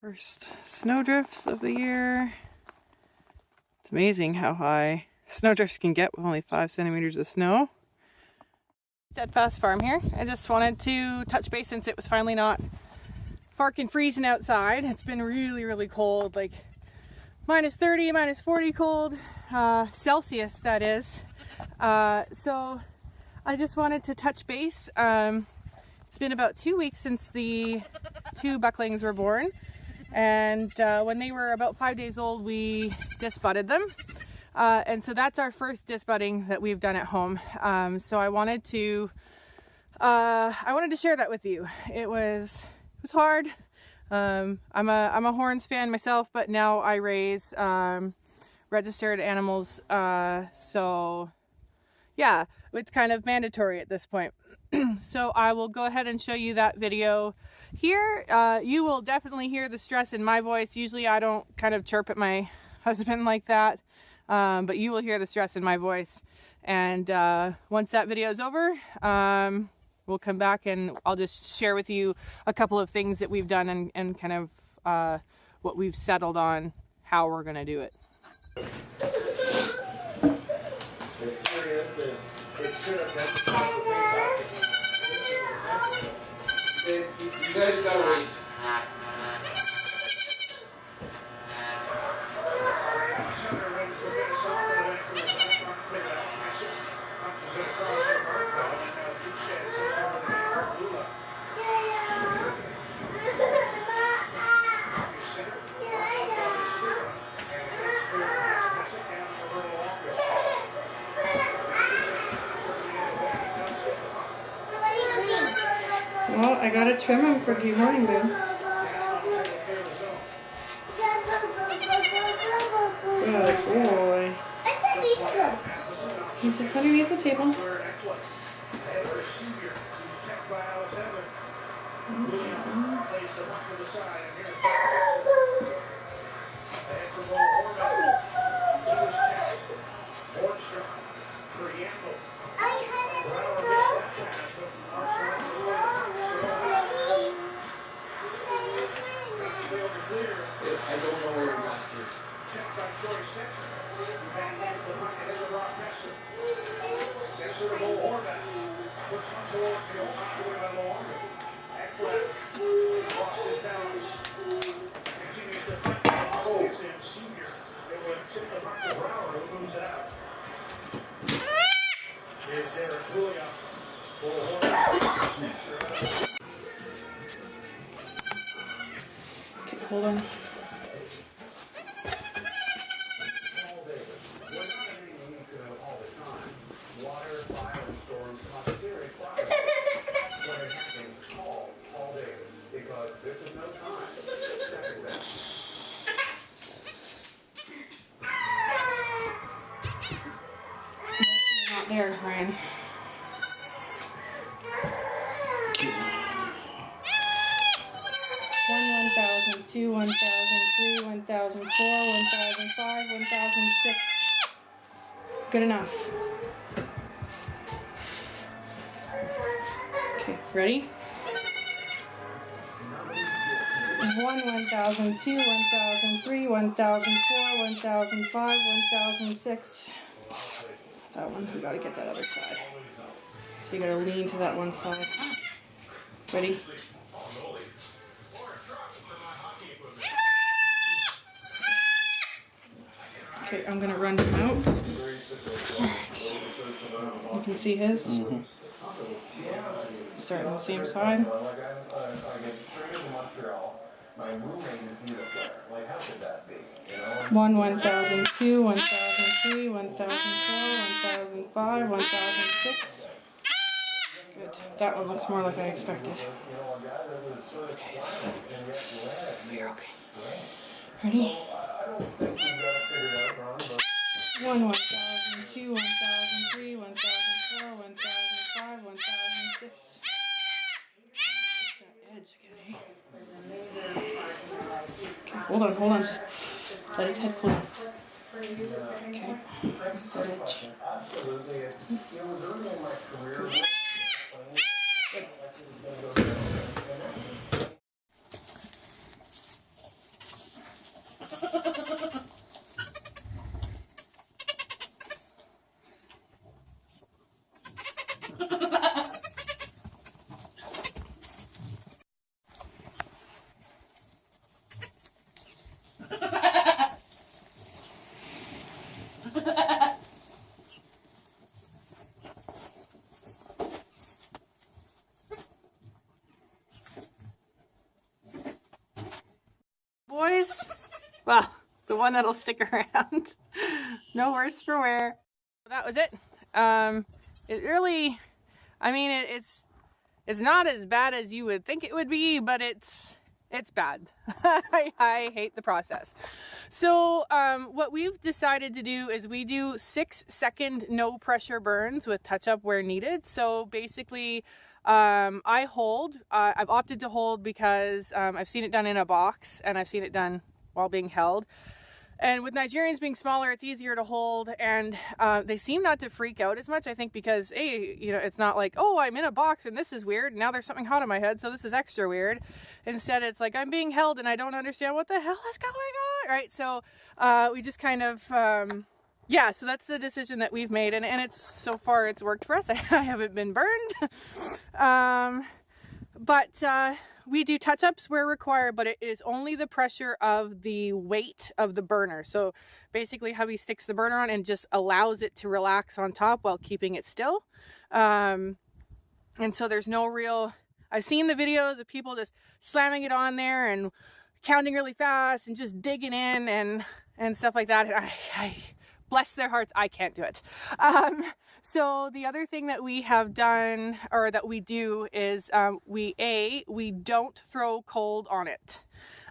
First snowdrifts of the year. It's amazing how high snowdrifts can get with only 5 centimeters of snow. Steadfast farm here. I just wanted to touch base since it was finally not farking freezing outside. It's been really cold, like minus 30, minus 40 cold, Celsius that is. So I just wanted to touch base. It's been about 2 weeks since the 2 bucklings were born. And when they were about 5 days old, we disbudded them. And so that's our first disbudding that we've done at home. So I wanted to share that with you. It was hard. I'm a horns fan myself, but now I raise registered animals. So yeah, it's kind of mandatory at this point. So I will go ahead and show you that video here. You will definitely hear the stress in my voice. Usually I don't kind of chirp at my husband like that, but you will hear the stress in my voice. And once that video is over, we'll come back and I'll just share with you a couple of things that we've done and kind of what we've settled on, how we're going to do it. It's serious. It should have been. You guys gotta wait. Well, I gotta trim him for dehorning, babe. Good boy. He's just underneath the table. I don't know where your mask is. Okay, hold on. Not there, Ryan. 1,000, 2, 1,000, 3, 1,000, 4, 1,005, 1,006. Good enough. Okay, ready? 1,000, 2, 1,003, 1,004, 1,005, 1,006. That one, we gotta get that other side. So you gotta lean to that one side. Ready? Okay, I'm gonna run him out. Alright. You can see his. Start on the same side. 1, 1,002, 1,003, 1,004, 1,005, 1,006. Good. That one looks more like I expected. Okay. You're okay. Ready? 1, 1,002, 1,003, 1,004, 1,005, 1,006. That edge again, okay, hold on. Let his head cool down. Okay. That edge. Good. Well, the one that'll stick around. No worse for wear. That was it. It really, I mean, it's not as bad as you would think it would be, but it's bad. I hate the process. So what we've decided to do is we do 6-second no pressure burns with touch up where needed. So basically I hold, I've opted to hold because I've seen it done in a box and I've seen it done while being held. And with Nigerians being smaller, it's easier to hold, and they seem not to freak out as much, I think, because, you know, it's not like, oh, I'm in a box and this is weird, and now there's something hot on my head, so this is extra weird. Instead, it's like, I'm being held and I don't understand what the hell is going on, right? So we just kind of, yeah, so that's the decision that we've made, and it's, so far, it's worked for us. I haven't been burned. But we do touch-ups where required, but it is only the pressure of the weight of the burner. So basically how he sticks the burner on and just allows it to relax on top while keeping it still. And so there's no real, I've seen the videos of people just slamming it on there and counting really fast and just digging in and stuff like that. I bless their hearts, I can't do it. So the other thing that we have done, or that we do, is we don't throw cold on it.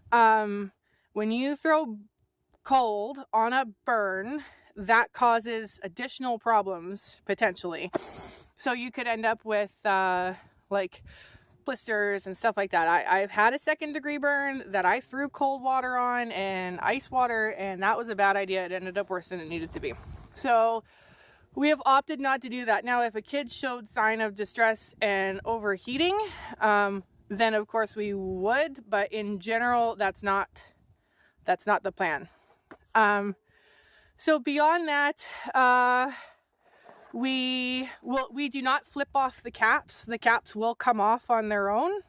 When you throw cold on a burn, that causes additional problems, potentially. So you could end up with like blisters and stuff like that. I've had a 2nd-degree burn that I threw cold water on and ice water, and that was a bad idea. It ended up worse than it needed to be. So we have opted not to do that. Now, if a kid showed sign of distress and overheating, then of course we would, but in general, that's not the plan. So beyond that, we do not flip off the caps. The caps will come off on their own.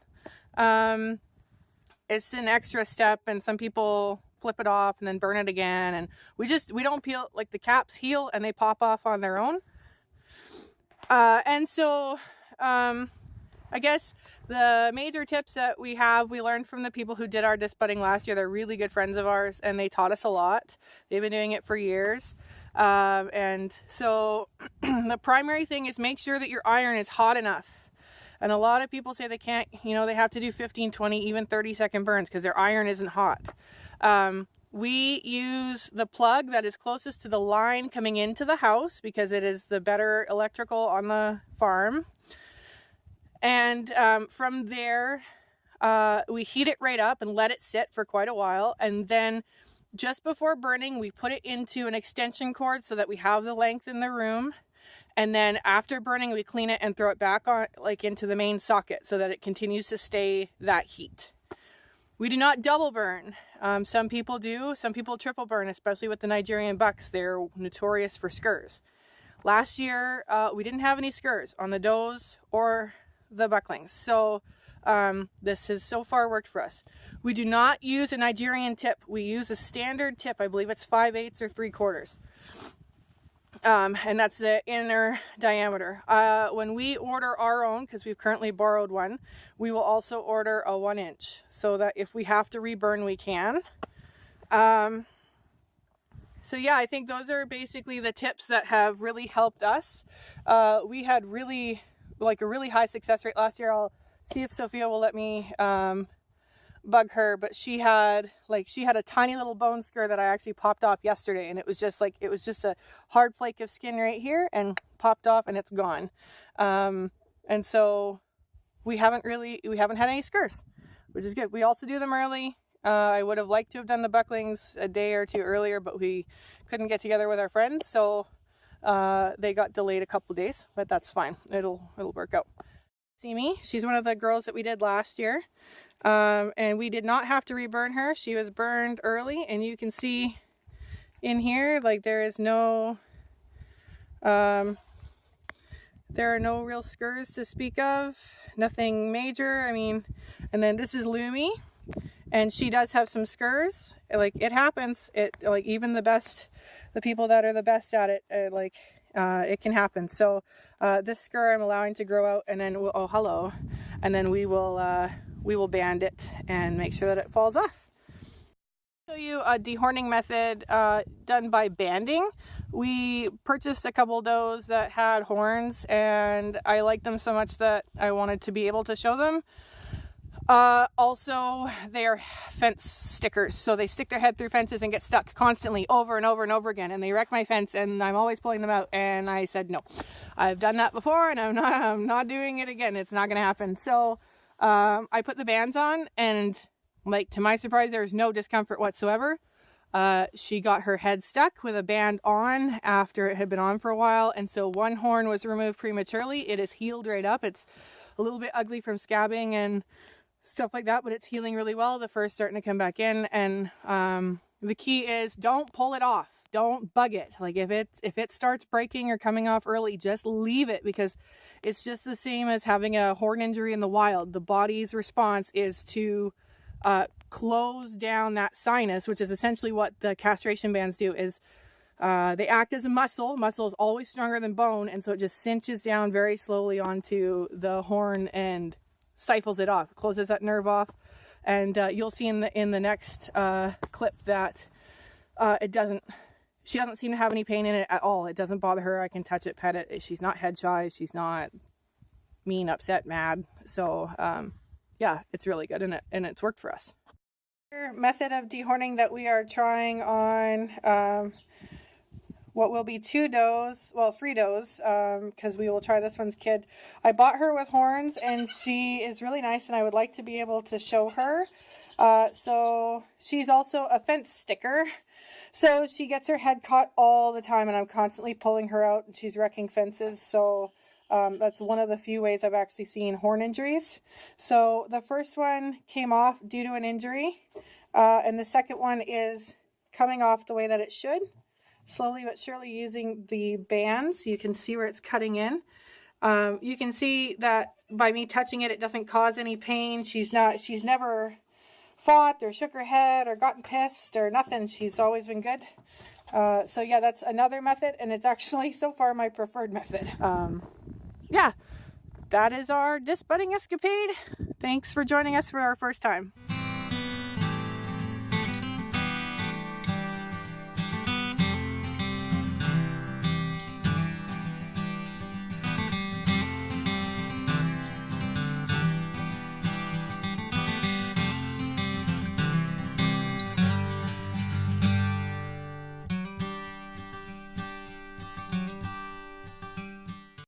It's an extra step, and some people flip it off and then burn it again, and we don't peel, like, the caps heal and they pop off on their own. And so I guess the major tips that we learned from the people who did our disbudding last year. They're really good friends of ours, and they taught us a lot. They've been doing it for years. And so the primary thing is make sure that your iron is hot enough. And a lot of people say they can't, you know, they have to do 15, 20, even 30-second burns because their iron isn't hot. We use the plug that is closest to the line coming into the house because it is the better electrical on the farm. And from there, we heat it right up and let it sit for quite a while. And then just before burning, we put it into an extension cord so that we have the length in the room. And then after burning, we clean it and throw it back on, like, into the main socket so that it continues to stay that heat. We do not double burn. Some people do. Some people triple burn, especially with the Nigerian bucks. They're notorious for skurs. Last year, we didn't have any skurs on the does or the bucklings. So this has so far worked for us. We do not use a Nigerian tip. We use a standard tip. I believe it's 5/8 or 3/4. And that's the inner diameter. When we order our own, because we've currently borrowed one, we will also order a 1-inch so that if we have to reburn, we can. So yeah, I think those are basically the tips that have really helped us. We had a really high success rate last year. I'll see if Sophia will let me bug her, but she had a tiny little bone scur that I actually popped off yesterday, and it was just a hard flake of skin right here and popped off, and it's gone. And so we haven't had any skurs, which is good. We also do them early. I would have liked to have done the bucklings a day or two earlier, but we couldn't get together with our friends, so they got delayed a couple days, but that's fine. It'll work out. See me? She's one of the girls that we did last year. And we did not have to reburn her. She was burned early, and you can see in here, like, there are no real skurs to speak of, nothing major. I mean, and then this is Lumi, and she does have some skurs. Like, it happens. Even the people that are the best at it, it can happen. So this skir I'm allowing to grow out, and then and then we will band it and make sure that it falls off. Show you a dehorning method done by banding. We purchased a couple does that had horns, and I liked them so much that I wanted to be able to show them. Also, they are fence stickers, so they stick their head through fences and get stuck constantly over and over and over again, and they wreck my fence, and I'm always pulling them out. And I said no, I've done that before, and I'm not doing it again. It's not going to happen. So I put the bands on, and like, to my surprise, there was no discomfort whatsoever. She got her head stuck with a band on after it had been on for a while, and so one horn was removed prematurely. It is healed right up. It's a little bit ugly from scabbing and stuff like that, but it's healing really well. The fur's starting to come back in, and the key is don't pull it off. Don't bug it. Like, if it starts breaking or coming off early, just leave it, because it's just the same as having a horn injury in the wild. The body's response is to close down that sinus, which is essentially what the castration bands do. Is they act as a muscle. Muscle is always stronger than bone, and so it just cinches down very slowly onto the horn and stifles it off, closes that nerve off. And you'll see in the next clip that she doesn't seem to have any pain in it at all. It doesn't bother her. I can touch it, pet it. She's not head shy. She's not mean, upset, mad. So yeah, it's really good, and it's worked for us. Method of dehorning that we are trying on what will be 3 does, because we will try this one's kid. I bought her with horns, and she is really nice, and I would like to be able to show her. So she's also a fence sticker, so she gets her head caught all the time, and I'm constantly pulling her out, and she's wrecking fences. So that's one of the few ways I've actually seen horn injuries. So the first one came off due to an injury, and the second one is coming off the way that it should, slowly but surely, using the bands. You can see where it's cutting in. You can see that by me touching it, it doesn't cause any pain. She's never fought or shook her head or gotten pissed or nothing. She's always been good. So yeah, that's another method, and it's actually so far my preferred method. Yeah, that is our disbudding escapade. Thanks for joining us for our first time.